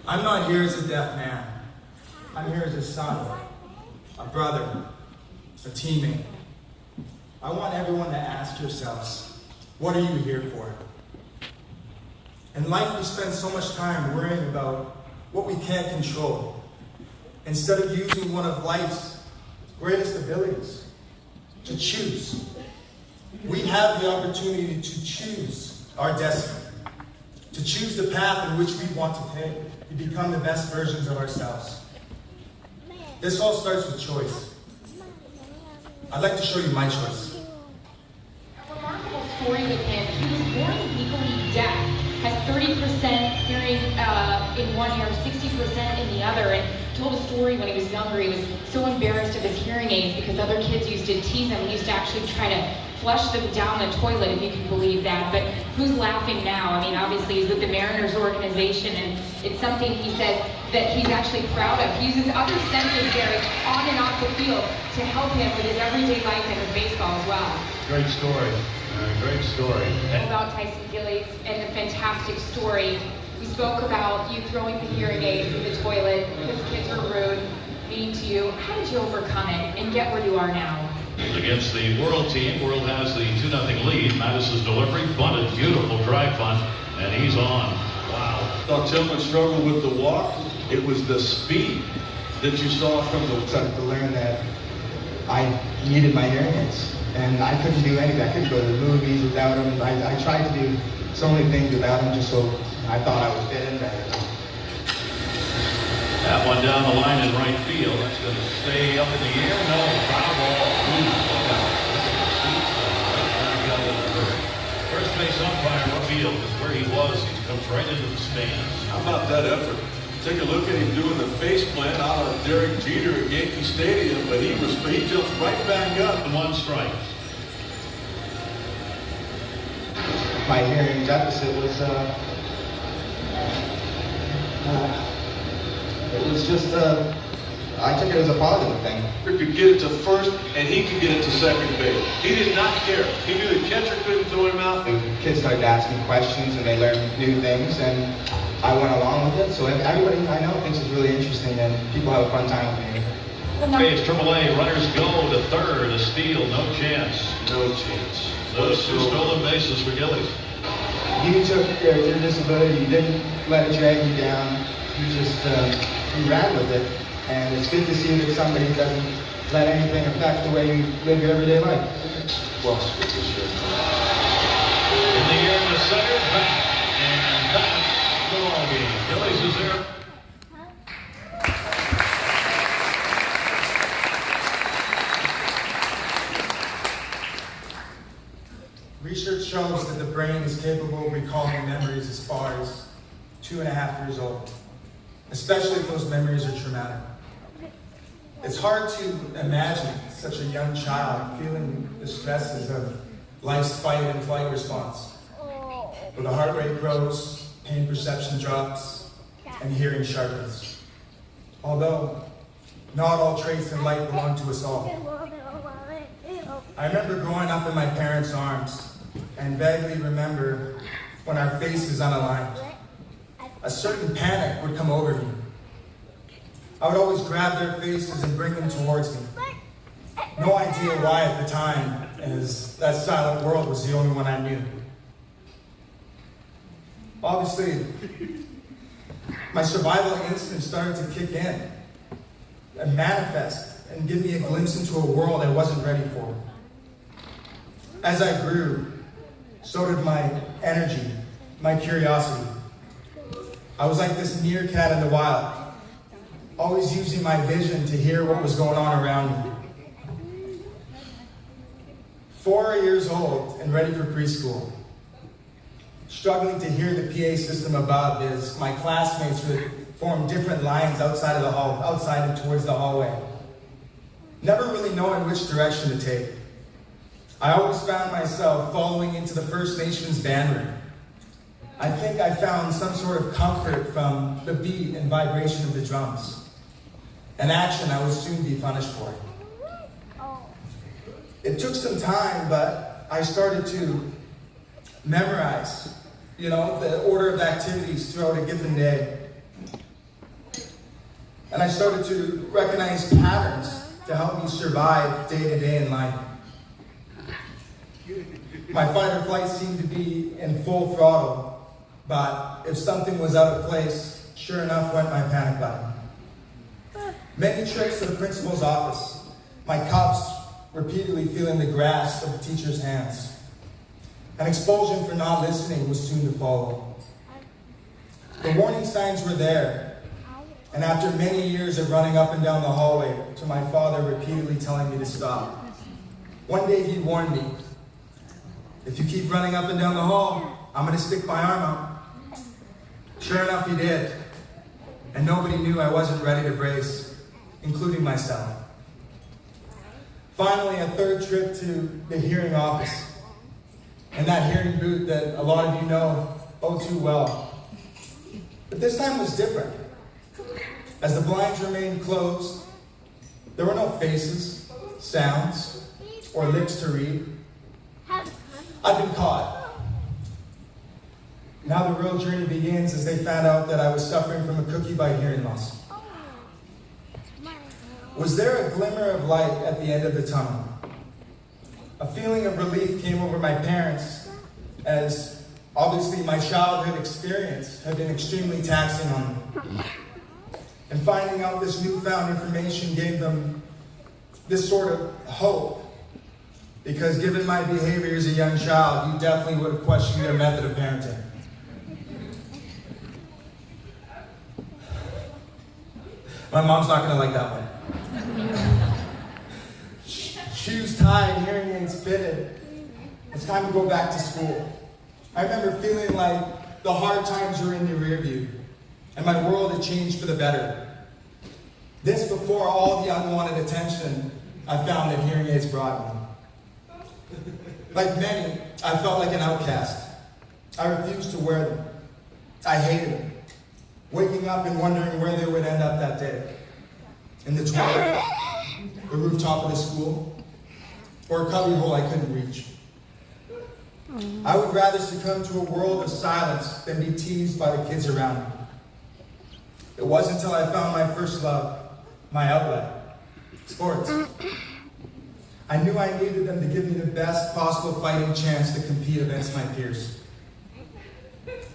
I'm not here as a deaf man. I'm here as a son, a brother, a teammate. I want everyone to ask yourselves, what are you here for? In life, we spend so much time worrying about what we can't control, instead of using one of life's greatest abilities, to choose. We have the opportunity to choose our destiny, to choose the path in which we want to take, to become the best versions of ourselves. This all starts with choice. I'd like to show you my choice. A remarkable story with him. He was born legally deaf, has 30% hearing in one ear, 60% in the other, and told a story when he was younger. He was so embarrassed of his hearing aids because other kids used to tease him. He used to actually try to flush them down the toilet, if you can believe that. But who's laughing now? I mean, obviously he's with the Mariners organization, and it's something he said that he's actually proud of. He uses other senses, Gary, on and off the field to help him with his everyday life and with baseball as well. Great story. Great story. About Tyson Gillies and the fantastic story. We spoke about you throwing the hearing aids in the toilet because kids were rude, mean to you. How did you overcome it and get where you are now? Against the World team, World has the 2-0 lead. Mattis's delivery, bunted, beautiful drag bunt, and he's on. Wow. Saw Tillman struggle with the walk. It was the speed that you saw from the... To learn that I needed my hearing aids, and I couldn't do anything. I couldn't go to the movies without them. I tried to do so many things without them, just so I thought I would fit in better. That one down the line in right field. That's going to stay up in the air. No, foul ball. Look out. First base umpire field is where he was. He comes right into the stands. How about that effort? Take a look at him doing the face plant out of Derek Jeter at Yankee Stadium, but he jumps right back up. And one strike. My hearing deficit was it was just I took it as a positive thing. He could get it to first, and he could get it to second base. He did not care. He knew the catcher couldn't throw him out. The kids started asking questions, and they learned new things, and I went along with it. So everybody I know thinks it's really interesting, and people have a fun time with me. It's AAA. Runners go to third. A steal. No chance. No chance. Those two stolen bases for Gillies. You took your disability. You didn't let it drag you down. You just you ran with it, and it's good to see that somebody doesn't let anything affect the way you live your everyday life. Well, this year. In the air to center, back, and that's the ball game. Gillies is there. Research shows that the brain is capable of recalling memories as far as 2.5 years old, especially if those memories are traumatic. It's hard to imagine such a young child feeling the stresses of life's fight and flight response, where the heart rate grows, pain perception drops, and hearing sharpens. Although not all traits in life belong to us all. I remember growing up in my parents' arms and vaguely remember when our faces unaligned. A certain panic would come over me. I would always grab their faces and bring them towards me. No idea why at the time, as that silent world was the only one I knew. Obviously, my survival instinct started to kick in and manifest and give me a glimpse into a world I wasn't ready for. As I grew, so did my energy, my curiosity. I was like this meerkat in the wild, always using my vision to hear what was going on around me. 4 years old and ready for preschool, struggling to hear the PA system above as my classmates would form different lines outside of the hall, outside and towards the hallway. Never really knowing which direction to take. I always found myself following into the First Nations band room. I think I found some sort of comfort from the beat and vibration of the drums, an action I would soon be punished for. It took some time, but I started to memorize, the order of activities throughout a given day. And I started to recognize patterns to help me survive day to day in life. My fight or flight seemed to be in full throttle, but if something was out of place, sure enough went my panic button. Many trips to the principal's office, my cuffs repeatedly feeling the grasp of the teacher's hands. An expulsion for not listening was soon to follow. The warning signs were there, and after many years of running up and down the hallway to my father repeatedly telling me to stop, one day he warned me, "If you keep running up and down the hall, I'm going to stick my arm out." Sure enough, he did, and nobody knew I wasn't ready to brace, including myself. Finally, a third trip to the hearing office, and that hearing booth that a lot of you know oh too well. But this time was different. As the blinds remained closed, there were no faces, sounds, or lips to read. I'd been caught. Now the real journey begins as they found out that I was suffering from a cookie bite hearing loss. Was there a glimmer of light at the end of the tunnel? A feeling of relief came over my parents, as obviously my childhood experience had been extremely taxing on them. And finding out this newfound information gave them this sort of hope, because given my behavior as a young child, you definitely would have questioned their method of parenting. My mom's not gonna like that one. Shoes tied, hearing aids fitted. It's time to go back to school. I remember feeling like the hard times were in the rear view, and my world had changed for the better. This before all the unwanted attention I found that hearing aids brought me. Like many, I felt like an outcast. I refused to wear them. I hated them. Waking up and wondering where they would end up that day. In the toilet, the rooftop of the school, or a cubbyhole I couldn't reach. I would rather succumb to a world of silence than be teased by the kids around me. It wasn't until I found my first love, my outlet, sports. I knew I needed them to give me the best possible fighting chance to compete against my peers.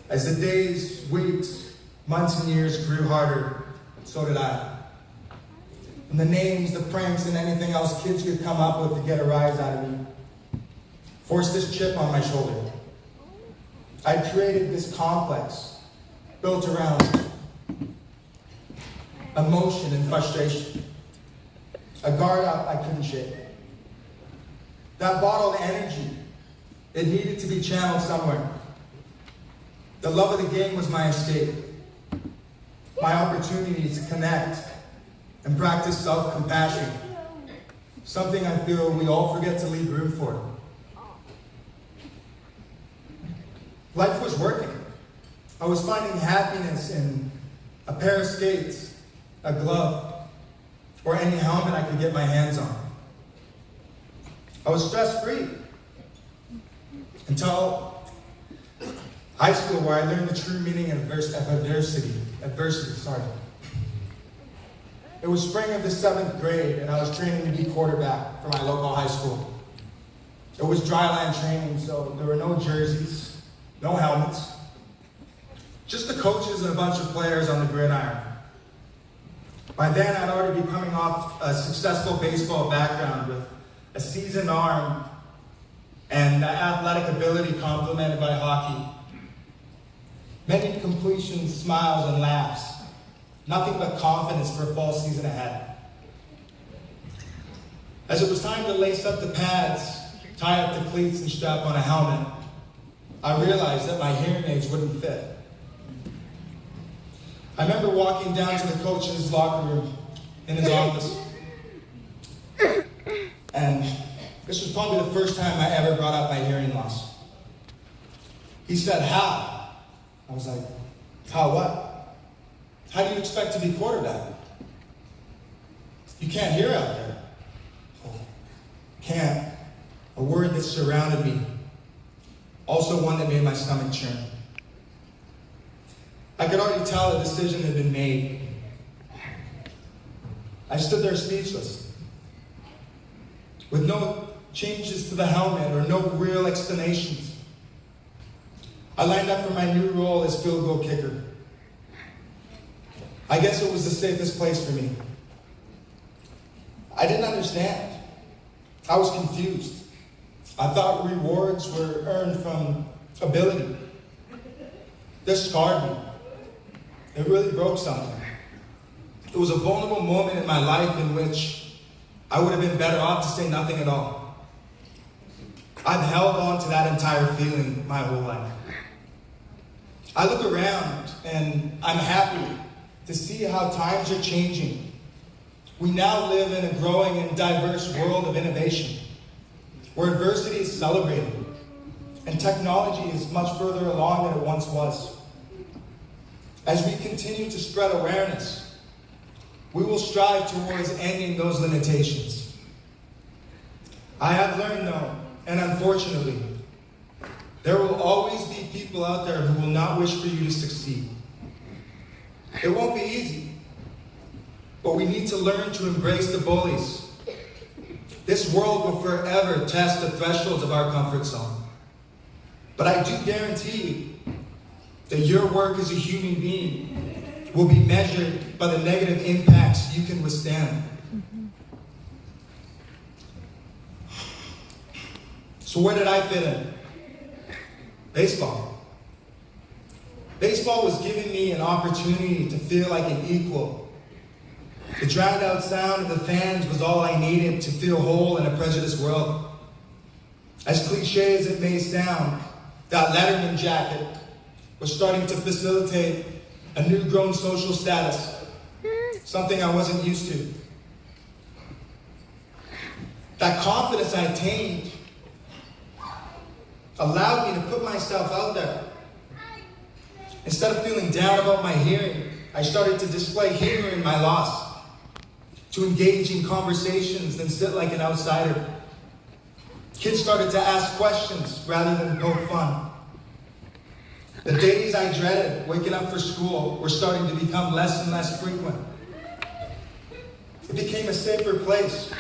As the days, weeks, months, and years grew harder, so did I. And the names, the pranks, and anything else kids could come up with to get a rise out of me forced this chip on my shoulder. I created this complex built around emotion and frustration. A guard up I couldn't shake. That bottled energy, it needed to be channeled somewhere. The love of the game was my escape. My opportunity to connect and practice self-compassion. Something I feel we all forget to leave room for. Life was working. I was finding happiness in a pair of skates, a glove, or any helmet I could get my hands on. I was stress-free until high school, where I learned the true meaning of adversity. It was spring of the 7th grade, and I was training to be quarterback for my local high school. It was dryland training, so there were no jerseys, no helmets, just the coaches and a bunch of players on the gridiron. By then, I'd already been coming off a successful baseball background with a seasoned arm and athletic ability complemented by hockey. Many completions, smiles, and laughs. Nothing but confidence for a fall season ahead. As it was time to lace up the pads, tie up the cleats, and strap on a helmet, I realized that my hearing aids wouldn't fit. I remember walking down to the coach's locker room in his office. And this was probably the first time I ever brought up my hearing loss. He said, "How?" I was like, "How what? How do you expect to be quarterback? You can't hear out there." Oh, can't. A word that surrounded me. Also one that made my stomach churn. I could already tell the decision had been made. I stood there speechless, with no changes to the helmet or no real explanations. I lined up for my new role as field goal kicker. I guess it was the safest place for me. I didn't understand. I was confused. I thought rewards were earned from ability. This scarred me. It really broke something. It was a vulnerable moment in my life in which I would have been better off to say nothing at all. I've held on to that entire feeling my whole life. I look around and I'm happy to see how times are changing. We now live in a growing and diverse world of innovation, where adversity is celebrated and technology is much further along than it once was. As we continue to spread awareness, we will strive towards ending those limitations. I have learned, though, and unfortunately, there will always be people out there who will not wish for you to succeed. It won't be easy, but we need to learn to embrace the bullies. This world will forever test the thresholds of our comfort zone. But I do guarantee you that your work as a human being will be measured by the negative impacts you can withstand. So where did I fit in? Baseball. Baseball was giving me an opportunity to feel like an equal. The drowned out sound of the fans was all I needed to feel whole in a prejudiced world. As cliche as it may sound, that Letterman jacket was starting to facilitate a new grown social status, something I wasn't used to. That confidence I attained allowed me to put myself out there. Instead of feeling down about my hearing, I started to display humor in my loss, to engage in conversations and sit like an outsider. Kids started to ask questions rather than poke fun. The days I dreaded, waking up for school, were starting to become less and less frequent. It became a safer place.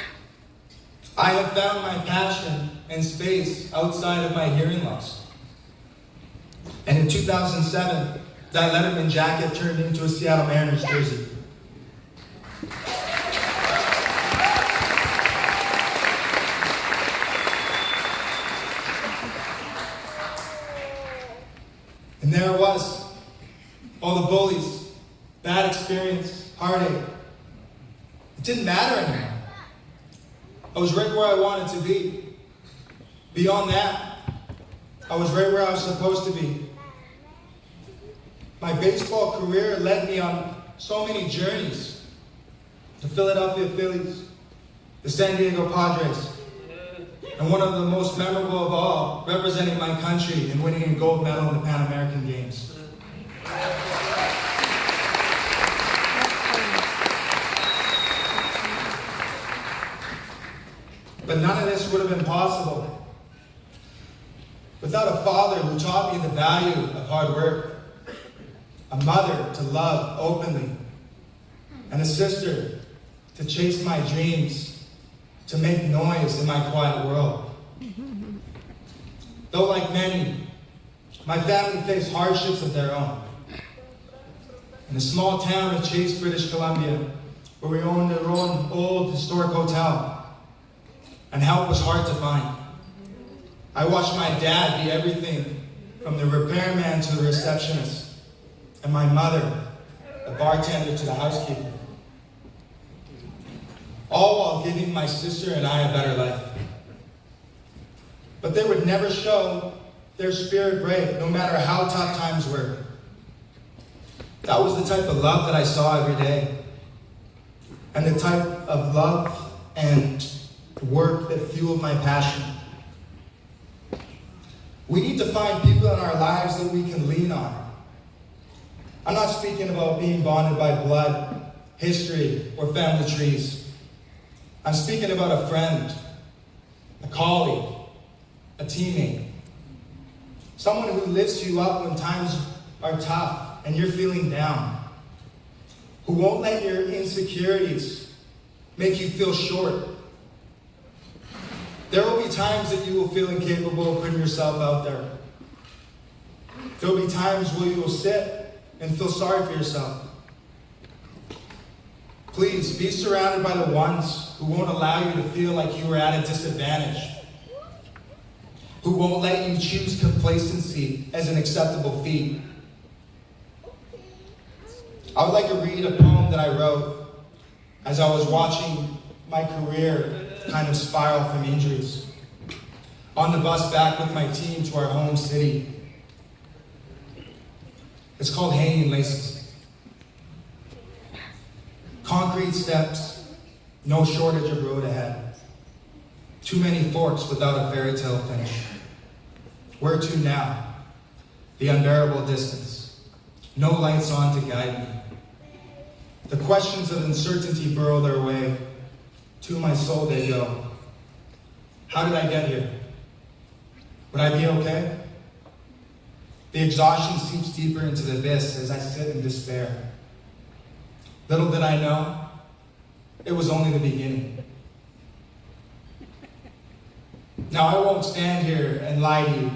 I have found my passion and space outside of my hearing loss. And in 2007, that Letterman jacket turned into a Seattle Mariners jersey. And there it was, all the bullies, bad experience, heartache. It didn't matter anymore. I was right where I wanted to be. Beyond that, I was right where I was supposed to be. My baseball career led me on so many journeys. The Philadelphia Phillies, the San Diego Padres, and one of the most memorable of all, representing my country and winning a gold medal in the Pan American Games. But none of this would have been possible without a father who taught me the value of hard work, a mother to love openly, and a sister to chase my dreams, to make noise in my quiet world. Though like many, my family faced hardships of their own. In a small town of Chase, British Columbia, where we owned our own old historic hotel, and help was hard to find. I watched my dad be everything from the repairman to the receptionist, and my mother, the bartender to the housekeeper. All while giving my sister and I a better life. But they would never show their spirit break, no matter how tough times were. That was the type of love that I saw every day. And the type of love and work that fueled my passion. We need to find people in our lives that we can lean on. I'm not speaking about being bonded by blood, history, or family trees. I'm speaking about a friend, a colleague, a teammate. Someone who lifts you up when times are tough and you're feeling down. Who won't let your insecurities make you feel short. There will be times that you will feel incapable of putting yourself out there. There will be times where you will sit and feel sorry for yourself. Please be surrounded by the ones who won't allow you to feel like you are at a disadvantage, who won't let you choose complacency as an acceptable feat. I would like to read a poem that I wrote as I was watching my career kind of spiral from injuries. On the bus back with my team to our home city. It's called Hanging Laces. Concrete steps, no shortage of road ahead. Too many forks without a fairy tale finish. Where to now? The unbearable distance. No lights on to guide me. The questions of uncertainty burrow their way. To my soul they go. How did I get here? Would I be okay? The exhaustion seeps deeper into the abyss as I sit in despair. Little did I know, it was only the beginning. Now I won't stand here and lie to you.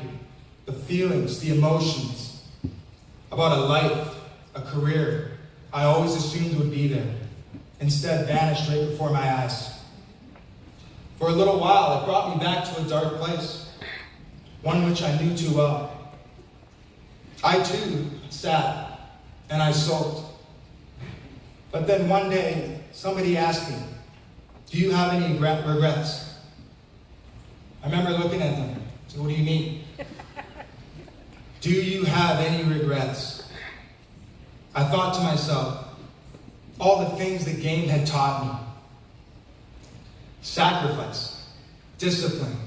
The feelings, the emotions about a life, a career, I always assumed would be there, instead vanished right before my eyes. For a little while, it brought me back to a dark place, one which I knew too well. I too sat and I sulked. But then one day, somebody asked me, do you have any regrets? I remember looking at them. I said, what do you mean? Do you have any regrets? I thought to myself, all the things the game had taught me. Sacrifice, discipline,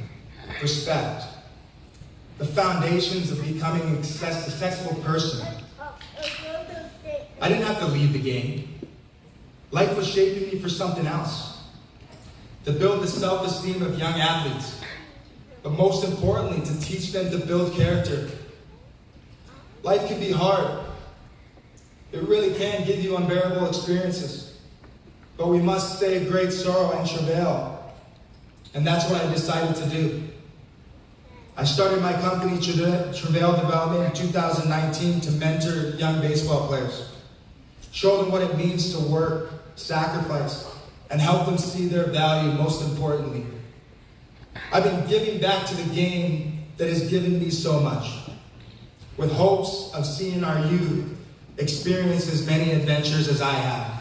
respect. The foundations of becoming a successful person. I didn't have to leave the game. Life was shaping me for something else. To build the self-esteem of young athletes. But most importantly, to teach them to build character. Life can be hard. It really can give you unbearable experiences. But we must save great sorrow and travail. And that's what I decided to do. I started my company, Travail Development, in 2019 to mentor young baseball players. Show them what it means to work, sacrifice, and help them see their value, most importantly. I've been giving back to the game that has given me so much, with hopes of seeing our youth experience as many adventures as I have.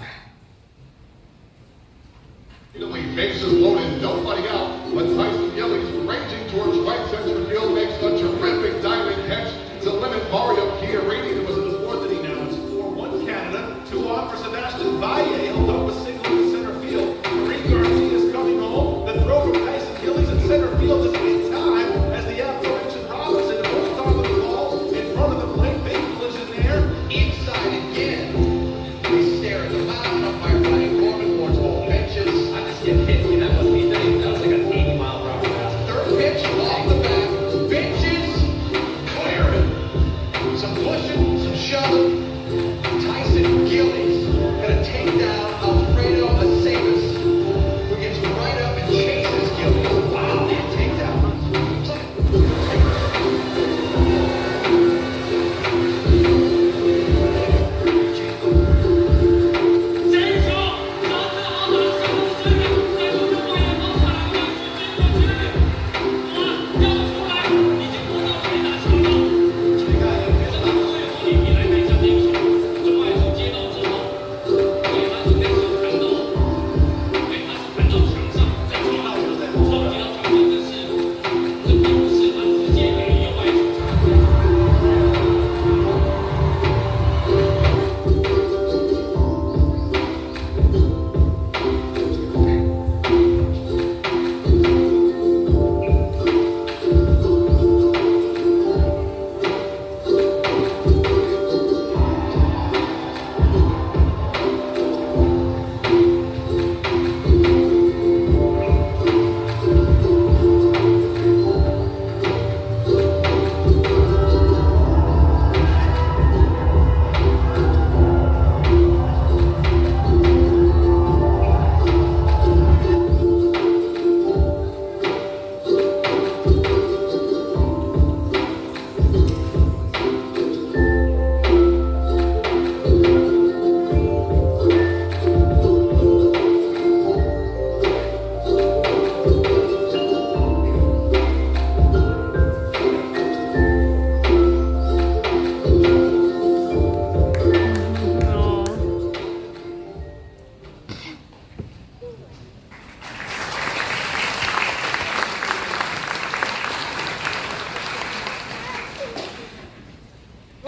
Bases loaded, nobody out, but Tyson Gillies ranging towards right center field makes a terrific diving catch to limit Mario Chiarini, who was in the fourth inning. Now it's 4-1 Canada, 2 off for Sebastian Valle, held up a single in center field. Green Garcia is coming home. The throw from Tyson Gillies in center field is in time as the aforementioned Robinson goes top of the ball in front of the plate. Big collision there, inside again. They stare at the mound. Umpire Brian Corbin warns all benches. Get hit. That must be nice. That was like an 80-mile-per-hour pass. Third pitch off the bat. Benches clear. Some pushing, some shoving. Tyson Gillies gonna take down Alfredo Aceves, who gets right up and chases Gillies. Wow, that takedown. Thank you.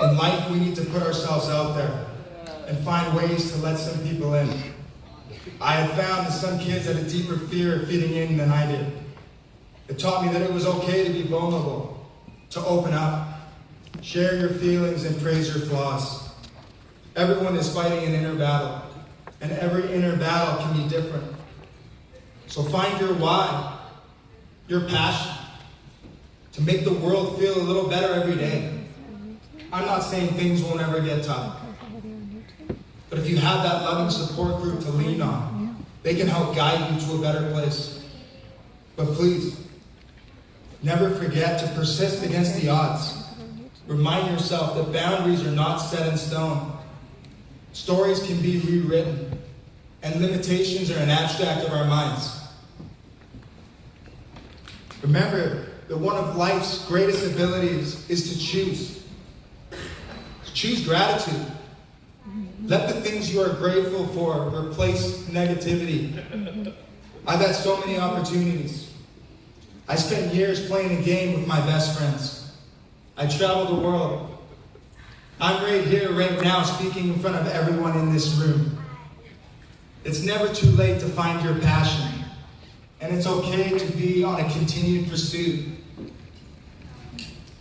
In life, we need to put ourselves out there and find ways to let some people in. I have found that some kids had a deeper fear of fitting in than I did. It taught me that it was okay to be vulnerable, to open up, share your feelings and praise your flaws. Everyone is fighting an inner battle, and every inner battle can be different. So find your why, your passion, to make the world feel a little better every day. I'm not saying things won't ever get tough, but if you have that loving support group to lean on, they can help guide you to a better place. But please, never forget to persist against the odds. Remind yourself that boundaries are not set in stone. Stories can be rewritten, and limitations are an abstract of our minds. Remember that one of life's greatest abilities is to choose. Choose gratitude. Let the things you are grateful for replace negativity. I've had so many opportunities. I spent years playing a game with my best friends. I traveled the world. I'm right here, right now, speaking in front of everyone in this room. It's never too late to find your passion, and it's okay to be on a continued pursuit.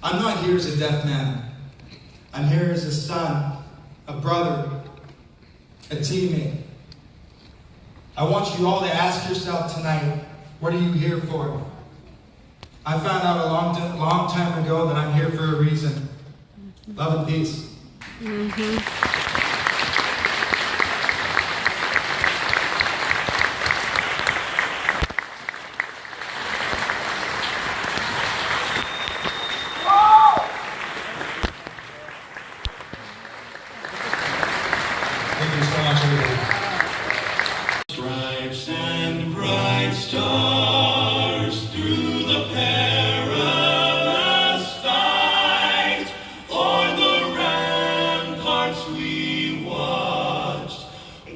I'm not here as a deaf man. I'm here as a son, a brother, a teammate. I want you all to ask yourself tonight, what are you here for? I found out a long time ago that I'm here for a reason. Love and peace. Thank you so much, everybody. Stripes and bright stars through the perilous fight, o'er the ramparts we watched,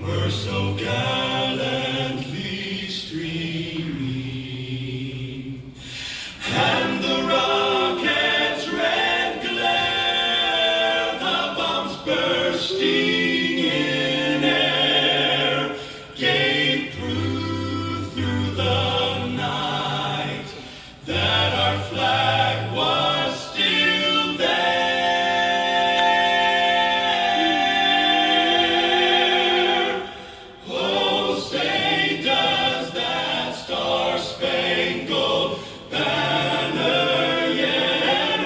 were so gallantly streaming, and the rocket's red glare, the bombs bursting in air, gave proof through the night that our flag was still there. Oh, say does that star-spangled banner yet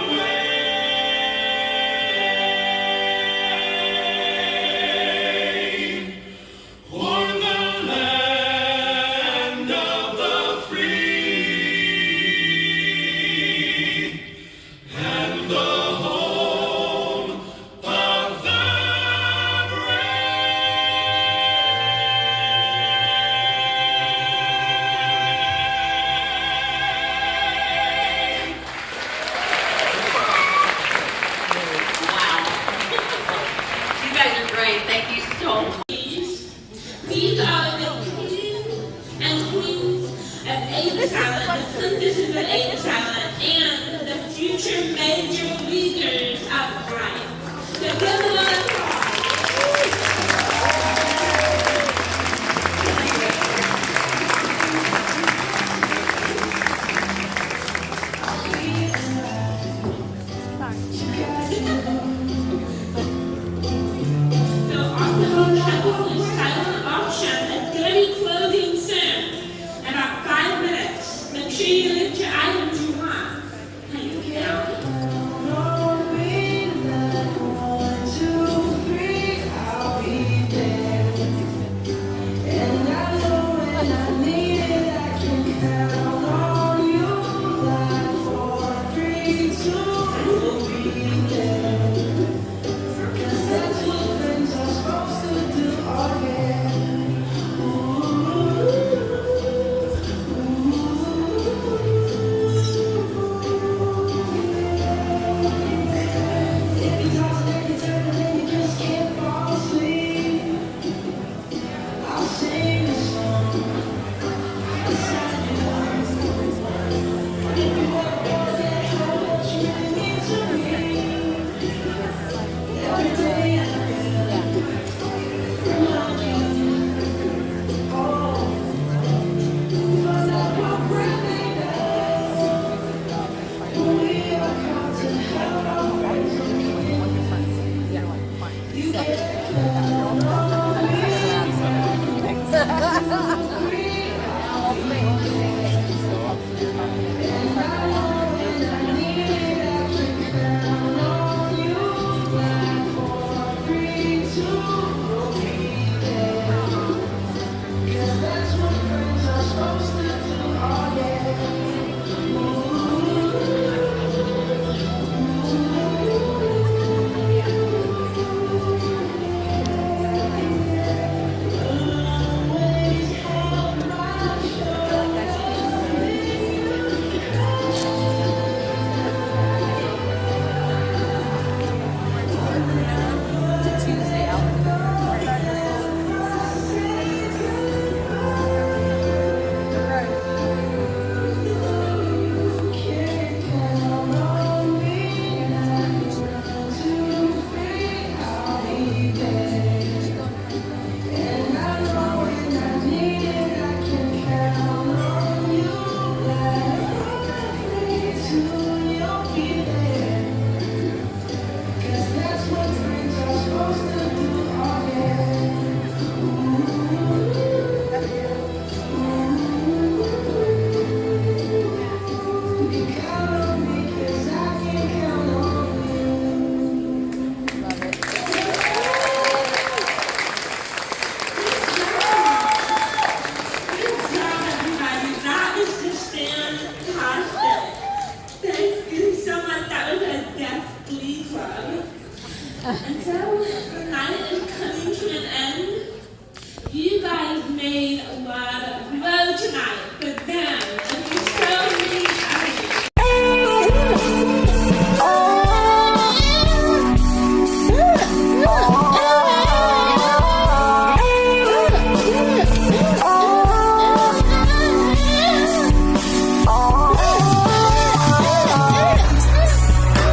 And so the night is coming to an end. You guys made a lot of blow tonight, but then